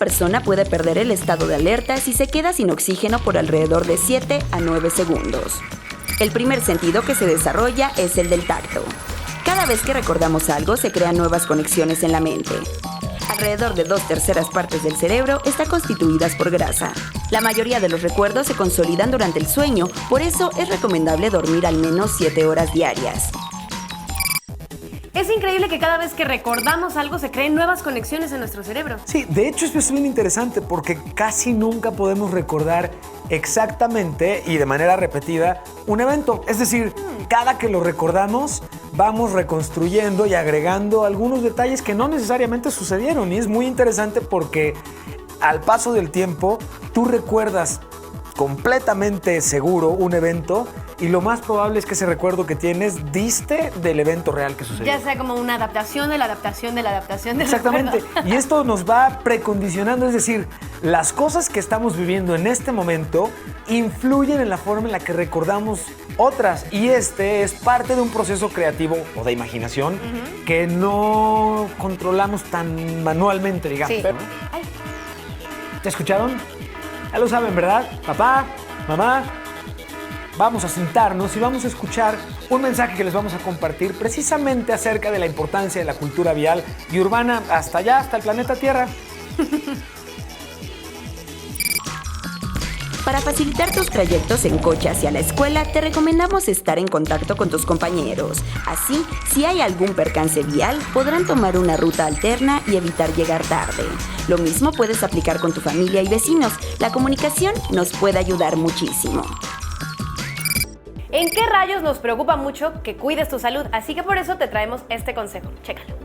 persona puede perder el estado de alerta si se queda sin oxígeno por alrededor de 7 a 9 segundos. El primer sentido que se desarrolla es el del tacto. Cada vez que recordamos algo, se crean nuevas conexiones en la mente. Alrededor de 2/3 partes del cerebro están constituidas por grasa. La mayoría de los recuerdos se consolidan durante el sueño, por eso es recomendable dormir al menos 7 horas diarias. Es increíble que cada vez que recordamos algo se creen nuevas conexiones en nuestro cerebro. Sí, de hecho esto es bien interesante porque casi nunca podemos recordar exactamente y de manera repetida un evento. Es decir, cada que lo recordamos vamos reconstruyendo y agregando algunos detalles que no necesariamente sucedieron. Y es muy interesante porque al paso del tiempo tú recuerdas completamente seguro un evento y lo más probable es que ese recuerdo que tienes diste del evento real que sucedió. Ya sea como una adaptación de la adaptación de la adaptación del Exactamente. recuerdo. Y esto nos va precondicionando, es decir, las cosas que estamos viviendo en este momento influyen en la forma en la que recordamos otras. Y este es parte de un proceso creativo o de imaginación que no controlamos tan manualmente, digamos. Sí. ¿No? ¿Ya escucharon? Ya lo saben, ¿verdad? Papá, mamá, vamos a sentarnos y vamos a escuchar un mensaje que les vamos a compartir precisamente acerca de la importancia de la cultura vial y urbana hasta allá, hasta el planeta Tierra. Para facilitar tus trayectos en coche hacia la escuela, te recomendamos estar en contacto con tus compañeros. Así, si hay algún percance vial, podrán tomar una ruta alterna y evitar llegar tarde. Lo mismo puedes aplicar con tu familia y vecinos. La comunicación nos puede ayudar muchísimo. ¿En qué rayos nos preocupa mucho que cuides tu salud? Así que por eso te traemos este consejo. Chécalo.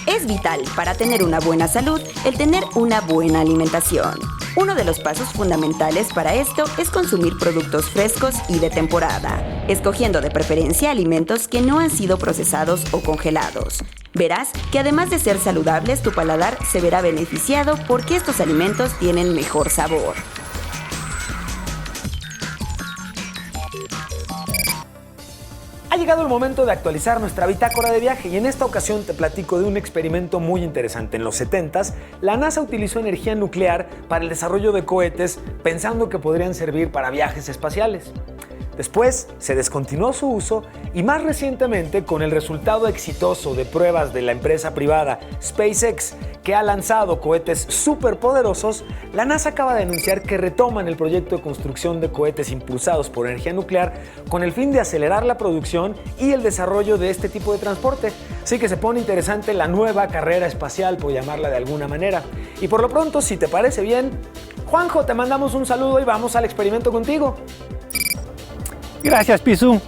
Es vital para tener una buena salud el tener una buena alimentación. Uno de los pasos fundamentales para esto es consumir productos frescos y de temporada, escogiendo de preferencia alimentos que no han sido procesados o congelados. Verás que además de ser saludables, tu paladar se verá beneficiado porque estos alimentos tienen mejor sabor. Ha llegado el momento de actualizar nuestra bitácora de viaje y en esta ocasión te platico de un experimento muy interesante. En los 70s, la NASA utilizó energía nuclear para el desarrollo de cohetes pensando que podrían servir para viajes espaciales. Después se descontinuó su uso y más recientemente, con el resultado exitoso de pruebas de la empresa privada SpaceX, que ha lanzado cohetes superpoderosos, la NASA acaba de anunciar que retoman el proyecto de construcción de cohetes impulsados por energía nuclear con el fin de acelerar la producción y el desarrollo de este tipo de transporte. Así que se pone interesante la nueva carrera espacial, por llamarla de alguna manera. Y por lo pronto, si te parece bien, Juanjo, te mandamos un saludo y vamos al experimento contigo. Gracias, Pisu.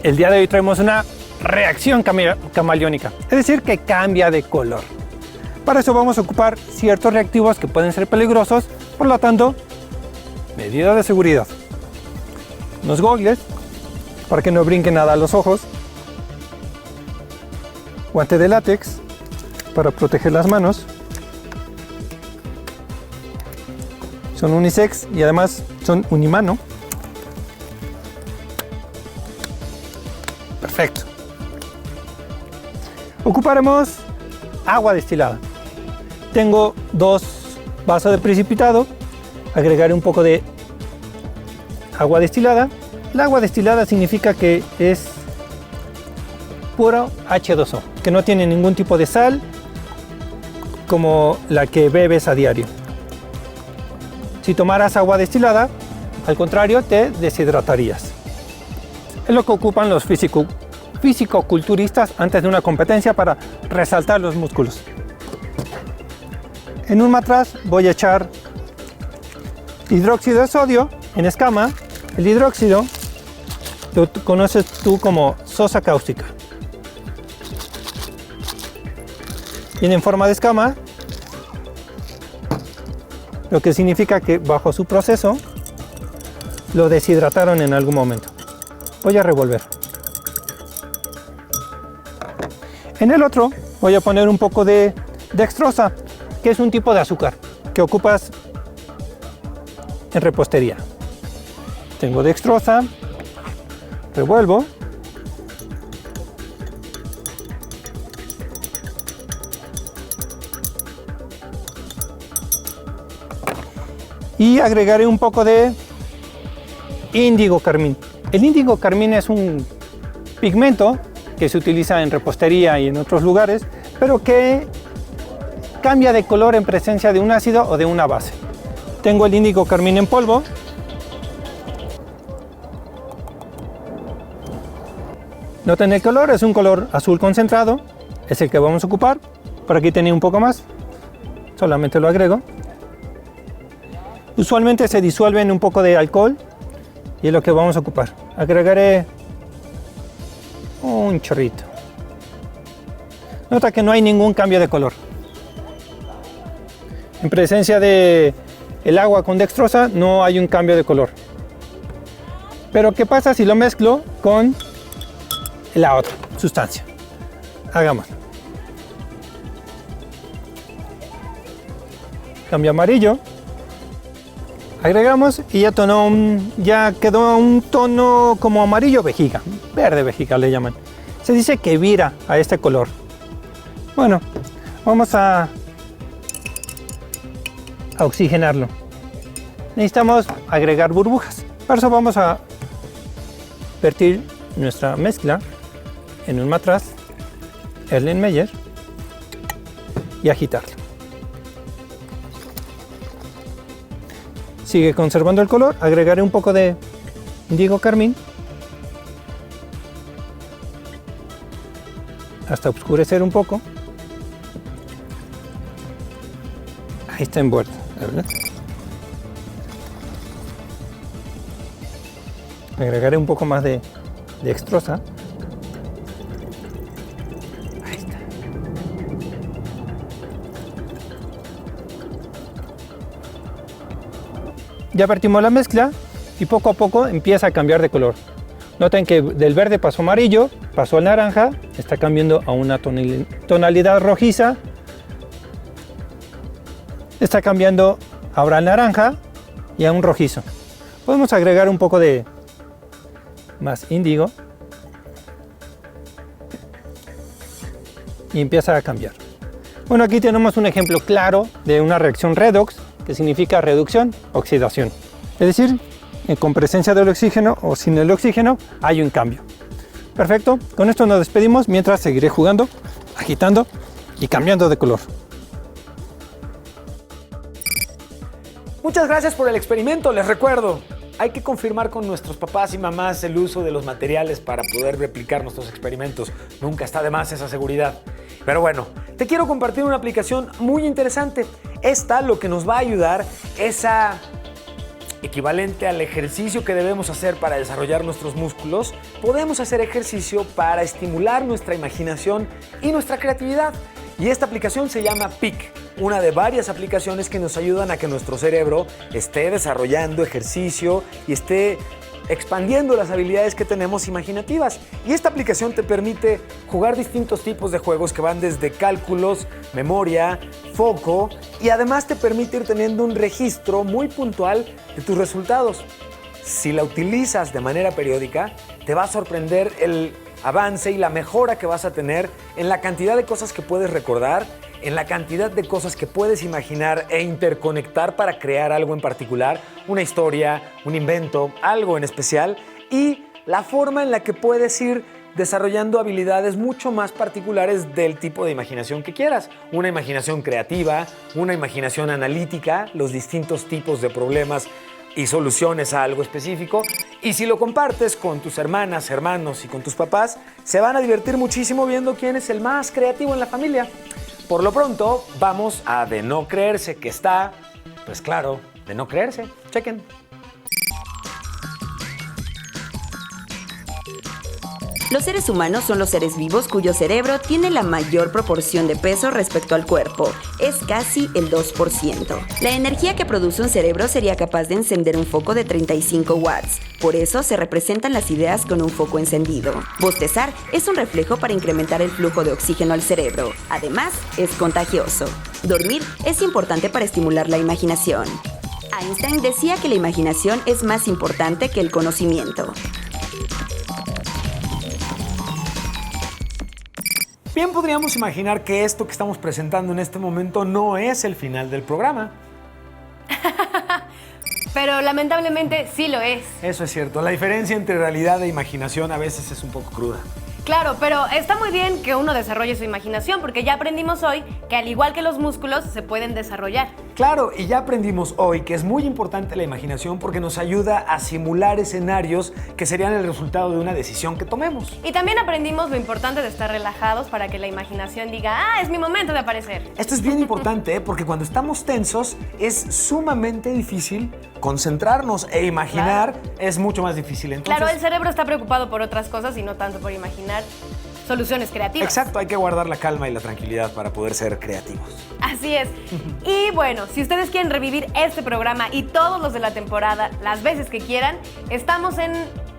El día de hoy traemos una reacción camaleónica, es decir, que cambia de color. Para eso vamos a ocupar ciertos reactivos que pueden ser peligrosos, por lo tanto, medida de seguridad. Unos gogles, para que no brinque nada a los ojos. Guante de látex, para proteger las manos. Son unisex y además son unimano. Perfecto. Ocuparemos agua destilada. Tengo 2 vasos de precipitado. Agregaré un poco de agua destilada. El agua destilada significa que es puro H2O, que no tiene ningún tipo de sal como la que bebes a diario. Si tomaras agua destilada, al contrario, te deshidratarías. Es lo que ocupan los fisicoculturistas antes de una competencia para resaltar los músculos. En un matraz voy a echar hidróxido de sodio en escama. El hidróxido lo conoces tú como sosa cáustica. Viene en forma de escama, lo que significa que bajo su proceso lo deshidrataron en algún momento. Voy a revolver. En el otro voy a poner un poco de dextrosa, que es un tipo de azúcar que ocupas en repostería. Tengo dextrosa, revuelvo. Y agregaré un poco de índigo carmín. El índigo carmín es un pigmento que se utiliza en repostería y en otros lugares, pero que cambia de color en presencia de un ácido o de una base. Tengo el índigo carmín en polvo. Noten el color, es un color azul concentrado, es el que vamos a ocupar. Por aquí tenía un poco más, solamente lo agrego. Usualmente se disuelve en un poco de alcohol y es lo que vamos a ocupar. Agregaré un chorrito. Nota que no hay ningún cambio de color. En presencia de el agua con dextrosa no hay un cambio de color. Pero ¿qué pasa si lo mezclo con la otra sustancia? Hagamos. Cambio amarillo. Agregamos y ya quedó un tono como amarillo vejiga, verde vejiga le llaman. Se dice que vira a este color. Bueno, vamos a oxigenarlo. Necesitamos agregar burbujas. Para eso vamos a vertir nuestra mezcla en un matraz Erlenmeyer y agitarlo. Sigue conservando el color, agregaré un poco de índigo carmín hasta oscurecer un poco. Ahí está envuelto, ¿verdad? Agregaré un poco más de dextrosa. Ahí está. Ya vertimos la mezcla y poco a poco empieza a cambiar de color. Noten que del verde pasó amarillo, pasó al naranja, está cambiando a una tonalidad rojiza. Está cambiando ahora al naranja y a un rojizo. Podemos agregar un poco de más índigo y empieza a cambiar. Bueno, aquí tenemos un ejemplo claro de una reacción redox, que significa reducción, oxidación. Es decir, con presencia del oxígeno o sin el oxígeno hay un cambio. Perfecto, con esto nos despedimos mientras seguiré jugando, agitando y cambiando de color. Muchas gracias por el experimento, les recuerdo. Hay que confirmar con nuestros papás y mamás el uso de los materiales para poder replicar nuestros experimentos. Nunca está de más esa seguridad. Pero bueno, te quiero compartir una aplicación muy interesante. Esta lo que nos va a ayudar es a equivalente al ejercicio que debemos hacer para desarrollar nuestros músculos. Podemos hacer ejercicio para estimular nuestra imaginación y nuestra creatividad. Y esta aplicación se llama Peak, una de varias aplicaciones que nos ayudan a que nuestro cerebro esté desarrollando ejercicio y esté expandiendo las habilidades que tenemos imaginativas. Y esta aplicación te permite jugar distintos tipos de juegos que van desde cálculos, memoria, foco, y además te permite ir teniendo un registro muy puntual de tus resultados. Si la utilizas de manera periódica, te va a sorprender el avance y la mejora que vas a tener en la cantidad de cosas que puedes recordar, en la cantidad de cosas que puedes imaginar e interconectar para crear algo en particular, una historia, un invento, algo en especial, y la forma en la que puedes ir desarrollando habilidades mucho más particulares del tipo de imaginación que quieras. Una imaginación creativa, una imaginación analítica, los distintos tipos de problemas y soluciones a algo específico. Y si lo compartes con tus hermanas, hermanos y con tus papás, se van a divertir muchísimo viendo quién es el más creativo en la familia. Por lo pronto, vamos a de no creerse que está, pues claro, de no creerse. Chequen. Los seres humanos son los seres vivos cuyo cerebro tiene la mayor proporción de peso respecto al cuerpo, es casi el 2%. La energía que produce un cerebro sería capaz de encender un foco de 35 watts, por eso se representan las ideas con un foco encendido. Bostezar es un reflejo para incrementar el flujo de oxígeno al cerebro, además es contagioso. Dormir es importante para estimular la imaginación. Einstein decía que la imaginación es más importante que el conocimiento. Bien, podríamos imaginar que esto que estamos presentando en este momento no es el final del programa. pero lamentablemente sí lo es. Eso es cierto. La diferencia entre realidad e imaginación a veces es un poco cruda. Claro, pero está muy bien que uno desarrolle su imaginación, porque ya aprendimos hoy que al igual que los músculos se pueden desarrollar. Claro, y ya aprendimos hoy que es muy importante la imaginación porque nos ayuda a simular escenarios que serían el resultado de una decisión que tomemos. Y también aprendimos lo importante de estar relajados para que la imaginación diga, es mi momento de aparecer. Esto es bien importante, porque cuando estamos tensos es sumamente difícil concentrarnos e imaginar es mucho más difícil. Entonces, Claro, el cerebro está preocupado por otras cosas y no tanto por imaginar soluciones creativas. exacto, hay que guardar la calma y la tranquilidad para poder ser creativos. Así es. Y bueno, si ustedes quieren revivir este programa y todos los de la temporada las veces que quieran, estamos en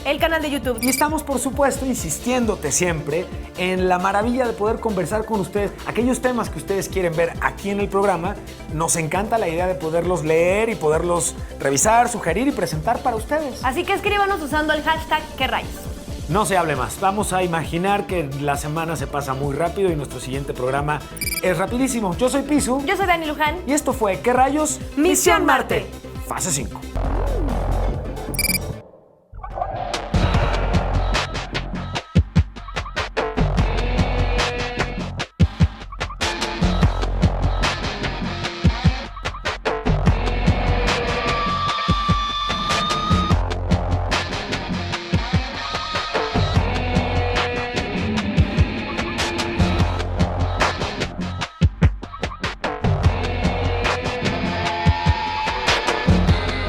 el canal de YouTube. Y estamos, por supuesto, insistiéndote siempre en la maravilla de poder conversar con ustedes. Aquellos temas que ustedes quieren ver aquí en el programa, nos encanta la idea de poderlos leer y poderlos revisar, sugerir y presentar para ustedes. Así que escríbanos usando el hashtag ¡Qué rayos! No se hable más. Vamos a imaginar que la semana se pasa muy rápido y nuestro siguiente programa es rapidísimo. Yo soy Pisu. Yo soy Dani Luján. Y esto fue ¿Qué rayos? Misión Marte. Fase 5.